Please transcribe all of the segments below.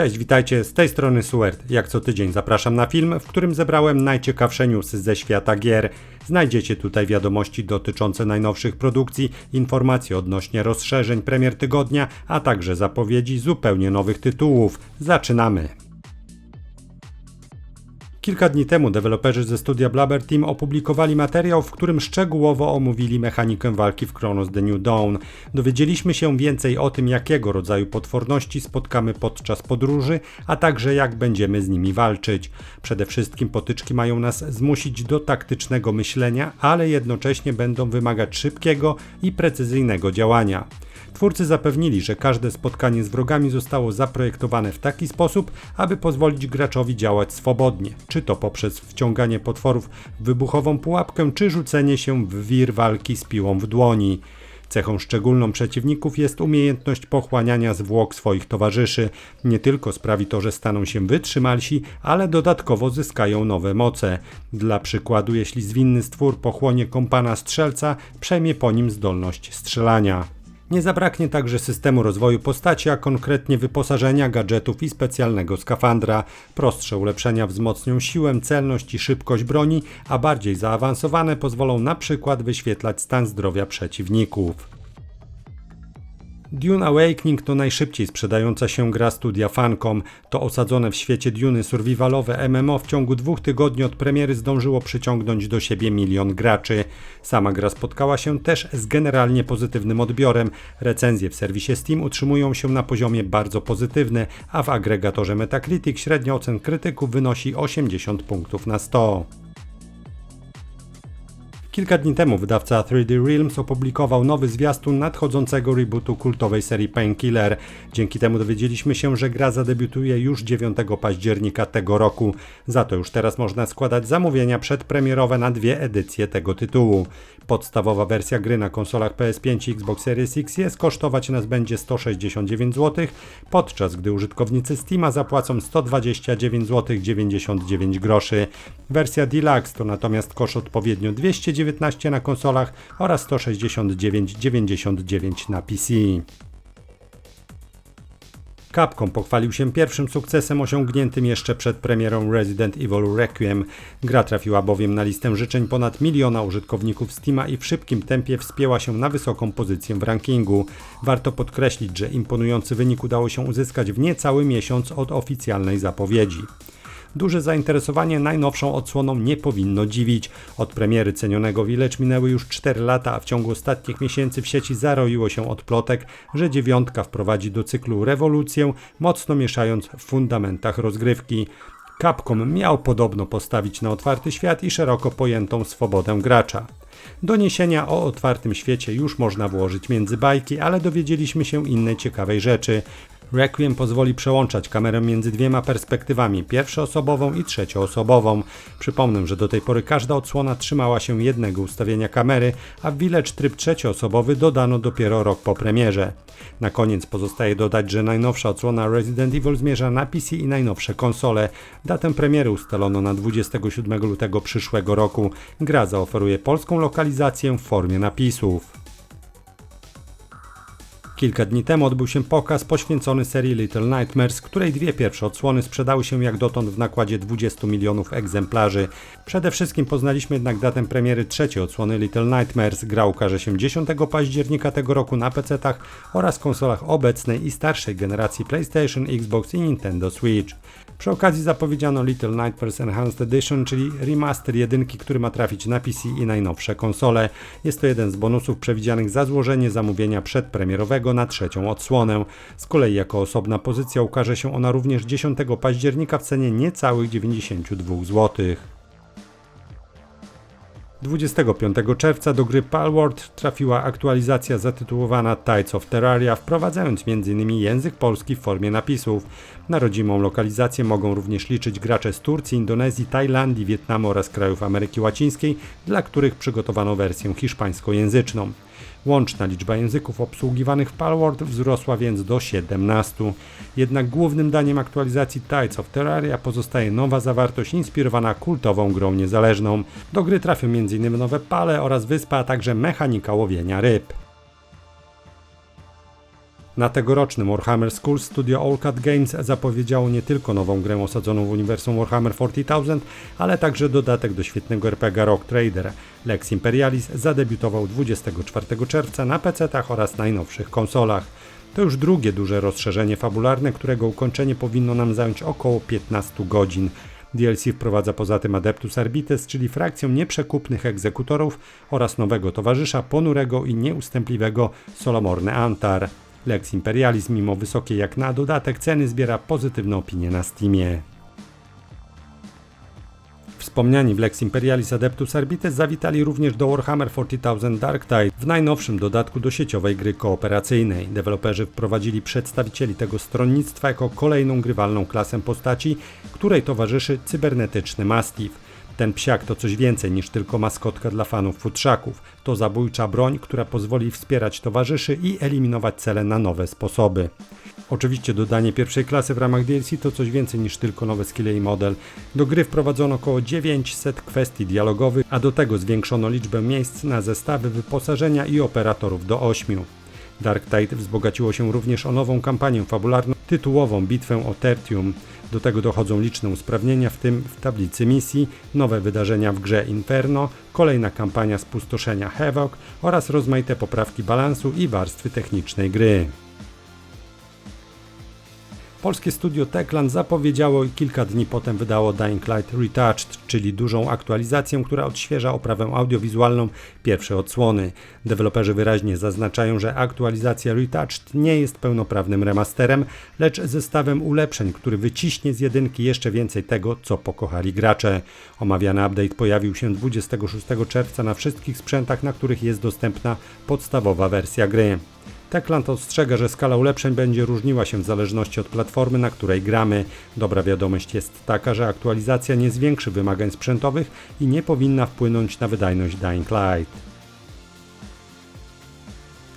Cześć, witajcie, z tej strony Suert. Jak co tydzień zapraszam na film, w którym zebrałem najciekawsze newsy ze świata gier. Znajdziecie tutaj wiadomości dotyczące najnowszych produkcji, informacje odnośnie rozszerzeń premier tygodnia, a także zapowiedzi zupełnie nowych tytułów. Zaczynamy! Kilka dni temu deweloperzy ze studia Bloober Team opublikowali materiał, w którym szczegółowo omówili mechanikę walki w Chronos The New Dawn. Dowiedzieliśmy się więcej o tym, jakiego rodzaju potworności spotkamy podczas podróży, a także jak będziemy z nimi walczyć. Przede wszystkim potyczki mają nas zmusić do taktycznego myślenia, ale jednocześnie będą wymagać szybkiego i precyzyjnego działania. Twórcy zapewnili, że każde spotkanie z wrogami zostało zaprojektowane w taki sposób, aby pozwolić graczowi działać swobodnie, czy to poprzez wciąganie potworów w wybuchową pułapkę, czy rzucenie się w wir walki z piłą w dłoni. Cechą szczególną przeciwników jest umiejętność pochłaniania zwłok swoich towarzyszy. Nie tylko sprawi to, że staną się wytrzymalsi, ale dodatkowo zyskają nowe moce. Dla przykładu, jeśli zwinny stwór pochłonie kompana strzelca, przejmie po nim zdolność strzelania. Nie zabraknie także systemu rozwoju postaci, a konkretnie wyposażenia, gadżetów i specjalnego skafandra. Prostsze ulepszenia wzmocnią siłę, celność i szybkość broni, a bardziej zaawansowane pozwolą na przykład wyświetlać stan zdrowia przeciwników. Dune Awakening to najszybciej sprzedająca się gra studia Funcom. To osadzone w świecie Duny survivalowe MMO w ciągu 2 tygodni od premiery zdążyło przyciągnąć do siebie 1 milion graczy. Sama gra spotkała się też z generalnie pozytywnym odbiorem. Recenzje w serwisie Steam utrzymują się na poziomie bardzo pozytywny, a w agregatorze Metacritic średnia ocen krytyków wynosi 80 punktów na 100. Kilka dni temu wydawca 3D Realms opublikował nowy zwiastun nadchodzącego rebootu kultowej serii Painkiller. Dzięki temu dowiedzieliśmy się, że gra zadebiutuje już 9 października tego roku. Za to już teraz można składać zamówienia przedpremierowe na 2 edycje tego tytułu. Podstawowa wersja gry na konsolach PS5 i Xbox Series X kosztować nas będzie 169 zł, podczas gdy użytkownicy Steama zapłacą 129 zł 99 groszy. Wersja Deluxe to natomiast koszt odpowiednio 219 na konsolach oraz 169,99 na PC. Capcom pochwalił się pierwszym sukcesem osiągniętym jeszcze przed premierą Resident Evil Requiem. Gra trafiła bowiem na listę życzeń ponad 1 miliona użytkowników Steama i w szybkim tempie wspięła się na wysoką pozycję w rankingu. Warto podkreślić, że imponujący wynik udało się uzyskać w niecały miesiąc od oficjalnej zapowiedzi. Duże zainteresowanie najnowszą odsłoną nie powinno dziwić. Od premiery cenionego Village minęły już 4 lata, a w ciągu ostatnich miesięcy w sieci zaroiło się od plotek, że 9 wprowadzi do cyklu rewolucję, mocno mieszając w fundamentach rozgrywki. Capcom miał podobno postawić na otwarty świat i szeroko pojętą swobodę gracza. Doniesienia o otwartym świecie już można włożyć między bajki, ale dowiedzieliśmy się innej ciekawej rzeczy. Requiem pozwoli przełączać kamerę między 2 perspektywami, pierwszoosobową i trzecioosobową. Przypomnę, że do tej pory każda odsłona trzymała się jednego ustawienia kamery, a w Village tryb trzecioosobowy dodano dopiero rok po premierze. Na koniec pozostaje dodać, że najnowsza odsłona Resident Evil zmierza na PC i najnowsze konsole. Datę premiery ustalono na 27 lutego przyszłego roku. Gra zaoferuje polską lokalizację w formie napisów. Kilka dni temu odbył się pokaz poświęcony serii Little Nightmares, której 2 pierwsze odsłony sprzedały się jak dotąd w nakładzie 20 milionów egzemplarzy. Przede wszystkim poznaliśmy jednak datę premiery 3. odsłony Little Nightmares. Gra ukaże się 10 października tego roku na PC-tach oraz konsolach obecnej i starszej generacji PlayStation, Xbox i Nintendo Switch. Przy okazji zapowiedziano Little Nightmares Enhanced Edition, czyli remaster 1, który ma trafić na PC i najnowsze konsole. Jest to jeden z bonusów przewidzianych za złożenie zamówienia przedpremierowego na 3. odsłonę. Z kolei jako osobna pozycja ukaże się ona również 10 października w cenie niecałych 92 zł. 25 czerwca do gry Palworld trafiła aktualizacja zatytułowana Tides of Terraria, wprowadzając m.in. język polski w formie napisów. Na rodzimą lokalizację mogą również liczyć gracze z Turcji, Indonezji, Tajlandii, Wietnamu oraz krajów Ameryki Łacińskiej, dla których przygotowano wersję hiszpańskojęzyczną. Łączna liczba języków obsługiwanych w Palworld wzrosła więc do 17. Jednak głównym daniem aktualizacji Tides of Terraria pozostaje nowa zawartość inspirowana kultową grą niezależną. Do gry trafią m.in. nowe pale oraz wyspa, a także mechanika łowienia ryb. Na tegorocznym Warhammer Schools studio All Cat Games zapowiedziało nie tylko nową grę osadzoną w uniwersum Warhammer 40,000, ale także dodatek do świetnego RPG Rogue Trader. Lex Imperialis zadebiutował 24 czerwca na PC-tach oraz najnowszych konsolach. To już drugie duże rozszerzenie fabularne, którego ukończenie powinno nam zająć około 15 godzin. DLC wprowadza poza tym Adeptus Arbites, czyli frakcję nieprzekupnych egzekutorów oraz nowego towarzysza, ponurego i nieustępliwego Solomorne Antar. Lex Imperialis mimo wysokiej jak na dodatek ceny zbiera pozytywne opinie na Steamie. Wspomniani w Lex Imperialis Adeptus Arbites zawitali również do Warhammer 40,000 Dark Tide w najnowszym dodatku do sieciowej gry kooperacyjnej. Deweloperzy wprowadzili przedstawicieli tego stronnictwa jako kolejną grywalną klasę postaci, której towarzyszy cybernetyczny Mastiff. Ten psiak to coś więcej niż tylko maskotka dla fanów futrzaków. To zabójcza broń, która pozwoli wspierać towarzyszy i eliminować cele na nowe sposoby. Oczywiście dodanie pierwszej klasy w ramach DLC to coś więcej niż tylko nowe skille i model. Do gry wprowadzono około 900 kwestii dialogowych, a do tego zwiększono liczbę miejsc na zestawy wyposażenia i operatorów do 8. Dark Tide wzbogaciło się również o nową kampanię fabularną tytułową Bitwę o Tertium. Do tego dochodzą liczne usprawnienia, w tym w tablicy misji, nowe wydarzenia w grze Inferno, kolejna kampania spustoszenia Havoc oraz rozmaite poprawki balansu i warstwy technicznej gry. Polskie studio Techland zapowiedziało i kilka dni potem wydało Dying Light Retouched, czyli dużą aktualizację, która odświeża oprawę audiowizualną pierwszej odsłony. Deweloperzy wyraźnie zaznaczają, że aktualizacja Retouched nie jest pełnoprawnym remasterem, lecz zestawem ulepszeń, który wyciśnie z jedynki jeszcze więcej tego, co pokochali gracze. Omawiany update pojawił się 26 czerwca na wszystkich sprzętach, na których jest dostępna podstawowa wersja gry. Techland ostrzega, że skala ulepszeń będzie różniła się w zależności od platformy, na której gramy. Dobra wiadomość jest taka, że aktualizacja nie zwiększy wymagań sprzętowych i nie powinna wpłynąć na wydajność Dying Light.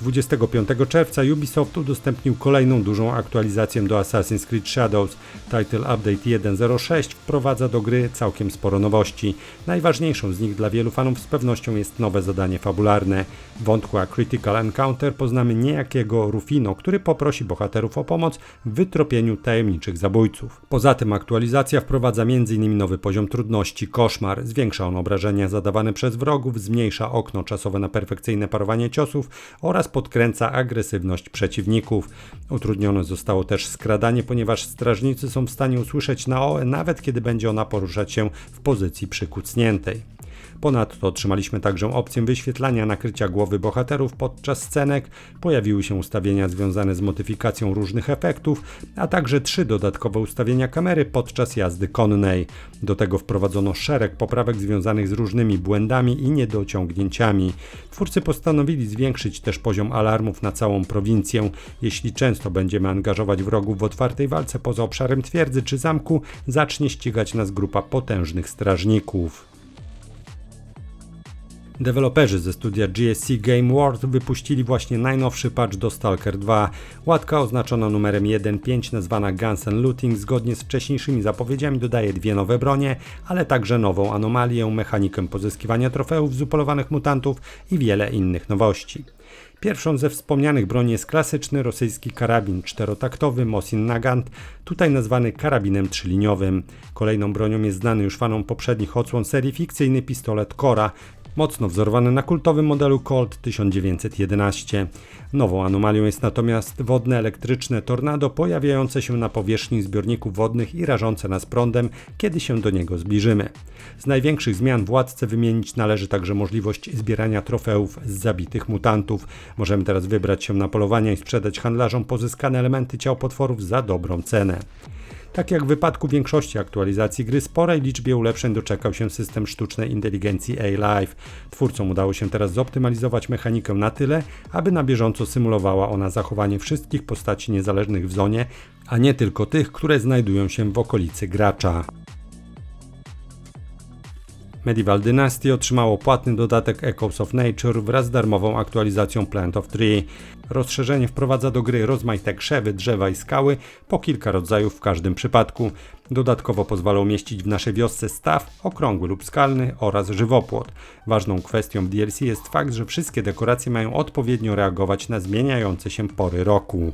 25 czerwca Ubisoft udostępnił kolejną dużą aktualizację do Assassin's Creed Shadows. Title Update 1.06 wprowadza do gry całkiem sporo nowości. Najważniejszą z nich dla wielu fanów z pewnością jest nowe zadanie fabularne. W wątku A Critical Encounter poznamy niejakiego Rufino, który poprosi bohaterów o pomoc w wytropieniu tajemniczych zabójców. Poza tym aktualizacja wprowadza m.in. nowy poziom trudności Koszmar. Zwiększa on obrażenia zadawane przez wrogów, zmniejsza okno czasowe na perfekcyjne parowanie ciosów oraz podkręca agresywność przeciwników. Utrudnione zostało też skradanie, ponieważ strażnicy są w stanie usłyszeć Naoę, nawet kiedy będzie ona poruszać się w pozycji przykucniętej. Ponadto otrzymaliśmy także opcję wyświetlania nakrycia głowy bohaterów podczas scenek, pojawiły się ustawienia związane z modyfikacją różnych efektów, a także 3 dodatkowe ustawienia kamery podczas jazdy konnej. Do tego wprowadzono szereg poprawek związanych z różnymi błędami i niedociągnięciami. Twórcy postanowili zwiększyć też poziom alarmów na całą prowincję. Jeśli często będziemy angażować wrogów w otwartej walce poza obszarem twierdzy czy zamku, zacznie ścigać nas grupa potężnych strażników. Deweloperzy ze studia GSC Game World wypuścili właśnie najnowszy patch do Stalker 2. Łatka oznaczona numerem 1.5, nazwana Guns and Looting, zgodnie z wcześniejszymi zapowiedziami dodaje 2 nowe bronie, ale także nową anomalię, mechanikę pozyskiwania trofeów z upolowanych mutantów i wiele innych nowości. Pierwszą ze wspomnianych broni jest klasyczny rosyjski karabin 4-taktowy Mosin Nagant, tutaj nazwany karabinem 3-liniowym. Kolejną bronią jest znany już fanom poprzednich odsłon serii fikcyjny pistolet Kora, mocno wzorowany na kultowym modelu Colt 1911. Nową anomalią jest natomiast wodne elektryczne tornado pojawiające się na powierzchni zbiorników wodnych i rażące nas prądem, kiedy się do niego zbliżymy. Z największych zmian w Ładce wymienić należy także możliwość zbierania trofeów z zabitych mutantów. Możemy teraz wybrać się na polowania i sprzedać handlarzom pozyskane elementy ciał potworów za dobrą cenę. Tak jak w wypadku większości aktualizacji gry, sporej liczbie ulepszeń doczekał się system sztucznej inteligencji A-Live. Twórcom udało się teraz zoptymalizować mechanikę na tyle, aby na bieżąco symulowała ona zachowanie wszystkich postaci niezależnych w zonie, a nie tylko tych, które znajdują się w okolicy gracza. Medieval Dynasty otrzymało płatny dodatek Echoes of Nature wraz z darmową aktualizacją Plant of Tree. Rozszerzenie wprowadza do gry rozmaite krzewy, drzewa i skały, po kilka rodzajów w każdym przypadku. Dodatkowo pozwala umieścić w naszej wiosce staw, okrągły lub skalny oraz żywopłot. Ważną kwestią w DLC jest fakt, że wszystkie dekoracje mają odpowiednio reagować na zmieniające się pory roku.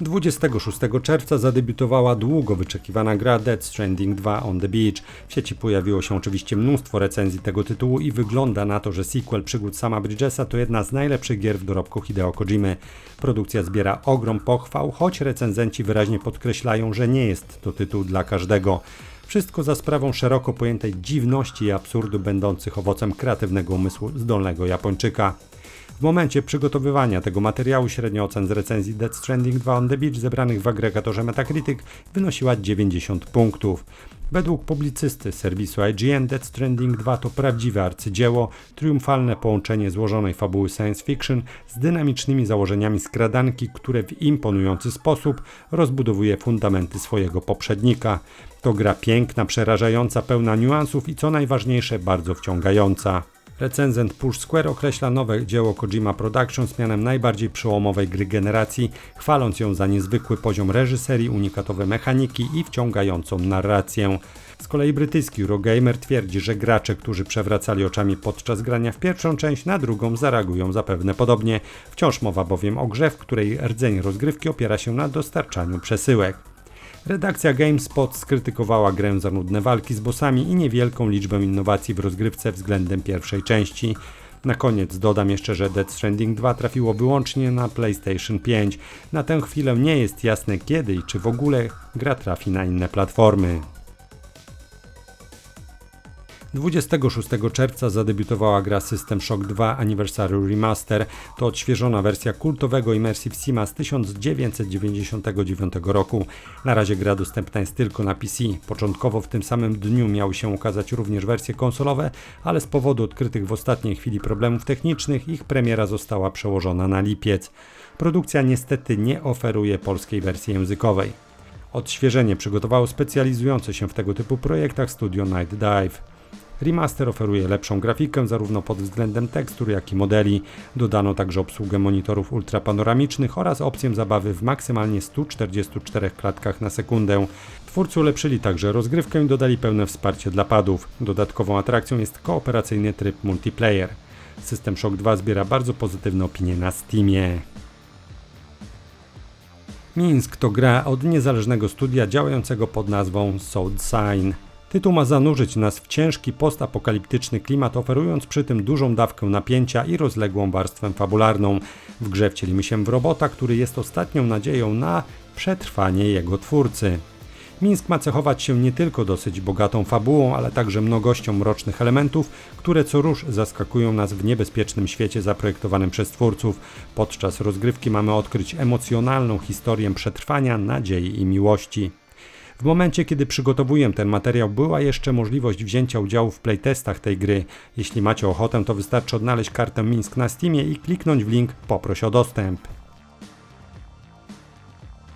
26 czerwca zadebiutowała długo wyczekiwana gra Death Stranding 2 On the Beach. W sieci pojawiło się oczywiście mnóstwo recenzji tego tytułu i wygląda na to, że sequel przygód Sama Bridgesa to jedna z najlepszych gier w dorobku Hideo Kojimy. Produkcja zbiera ogrom pochwał, choć recenzenci wyraźnie podkreślają, że nie jest to tytuł dla każdego. Wszystko za sprawą szeroko pojętej dziwności i absurdu będących owocem kreatywnego umysłu zdolnego Japończyka. W momencie przygotowywania tego materiału średnia ocen z recenzji Death Stranding 2 On the Beach zebranych w agregatorze Metacritic wynosiła 90 punktów. Według publicysty serwisu IGN Death Stranding 2 to prawdziwe arcydzieło, triumfalne połączenie złożonej fabuły science fiction z dynamicznymi założeniami skradanki, które w imponujący sposób rozbudowuje fundamenty swojego poprzednika. To gra piękna, przerażająca, pełna niuansów i co najważniejsze bardzo wciągająca. Recenzent Push Square określa nowe dzieło Kojima Productions mianem najbardziej przełomowej gry generacji, chwaląc ją za niezwykły poziom reżyserii, unikatowe mechaniki i wciągającą narrację. Z kolei brytyjski Eurogamer twierdzi, że gracze, którzy przewracali oczami podczas grania w pierwszą część, na drugą zareagują zapewne podobnie. Wciąż mowa bowiem o grze, w której rdzeń rozgrywki opiera się na dostarczaniu przesyłek. Redakcja GameSpot skrytykowała grę za nudne walki z bossami i niewielką liczbę innowacji w rozgrywce względem pierwszej części. Na koniec dodam jeszcze, że Death Stranding 2 trafiło wyłącznie na PlayStation 5. Na tę chwilę nie jest jasne kiedy i czy w ogóle gra trafi na inne platformy. 26 czerwca zadebiutowała gra System Shock 2 Anniversary Remaster. To odświeżona wersja kultowego Immersive Sima z 1999 roku. Na razie gra dostępna jest tylko na PC. Początkowo w tym samym dniu miały się ukazać również wersje konsolowe, ale z powodu odkrytych w ostatniej chwili problemów technicznych ich premiera została przełożona na lipiec. Produkcja niestety nie oferuje polskiej wersji językowej. Odświeżenie przygotowało specjalizujące się w tego typu projektach studio Night Dive. Remaster oferuje lepszą grafikę zarówno pod względem tekstur, jak i modeli. Dodano także obsługę monitorów ultrapanoramicznych oraz opcję zabawy w maksymalnie 144 klatkach na sekundę. Twórcy ulepszyli także rozgrywkę i dodali pełne wsparcie dla padów. Dodatkową atrakcją jest kooperacyjny tryb multiplayer. System Shock 2 zbiera bardzo pozytywne opinie na Steamie. Minsk to gra od niezależnego studia działającego pod nazwą Sword Sign. Tytuł ma zanurzyć nas w ciężki postapokaliptyczny klimat, oferując przy tym dużą dawkę napięcia i rozległą warstwę fabularną. W grze wcielimy się w robota, który jest ostatnią nadzieją na przetrwanie jego twórcy. Minsk ma cechować się nie tylko dosyć bogatą fabułą, ale także mnogością mrocznych elementów, które co rusz zaskakują nas w niebezpiecznym świecie zaprojektowanym przez twórców. Podczas rozgrywki mamy odkryć emocjonalną historię przetrwania, nadziei i miłości. W momencie, kiedy przygotowuję ten materiał, była jeszcze możliwość wzięcia udziału w playtestach tej gry. Jeśli macie ochotę, to wystarczy odnaleźć kartę Minsk na Steamie i kliknąć w link "Poproś o dostęp".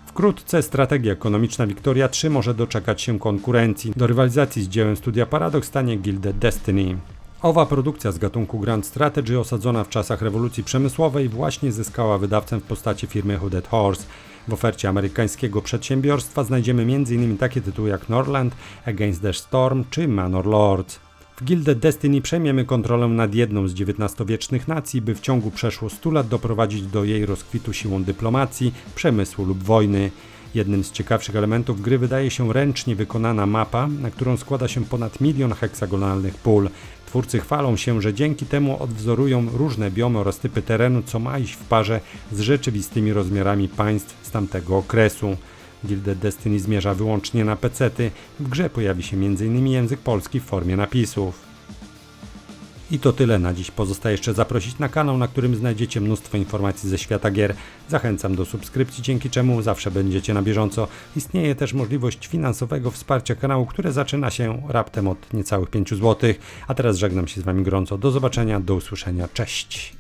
Wkrótce strategia ekonomiczna Victoria 3 może doczekać się konkurencji. Do rywalizacji z dziełem studia Paradox stanie Gilded Destiny. Owa produkcja z gatunku Grand Strategy, osadzona w czasach rewolucji przemysłowej, właśnie zyskała wydawcę w postaci firmy Hooded Horse. W ofercie amerykańskiego przedsiębiorstwa znajdziemy m.in. takie tytuły jak Norland, Against the Storm czy Manor Lords. W Gilded Destiny przejmiemy kontrolę nad jedną z XIX-wiecznych nacji, by w ciągu przeszło 100 lat doprowadzić do jej rozkwitu siłą dyplomacji, przemysłu lub wojny. Jednym z ciekawszych elementów gry wydaje się ręcznie wykonana mapa, na którą składa się ponad 1 milion heksagonalnych pól. Twórcy chwalą się, że dzięki temu odwzorują różne biomy oraz typy terenu, co ma iść w parze z rzeczywistymi rozmiarami państw z tamtego okresu. Gilded Destiny zmierza wyłącznie na pecety. W grze pojawi się m.in. język polski w formie napisów. I to tyle na dziś. Pozostaje jeszcze zaprosić na kanał, na którym znajdziecie mnóstwo informacji ze świata gier. Zachęcam do subskrypcji, dzięki czemu zawsze będziecie na bieżąco. Istnieje też możliwość finansowego wsparcia kanału, które zaczyna się raptem od niecałych 5 zł. A teraz żegnam się z Wami gorąco. Do zobaczenia, do usłyszenia. Cześć!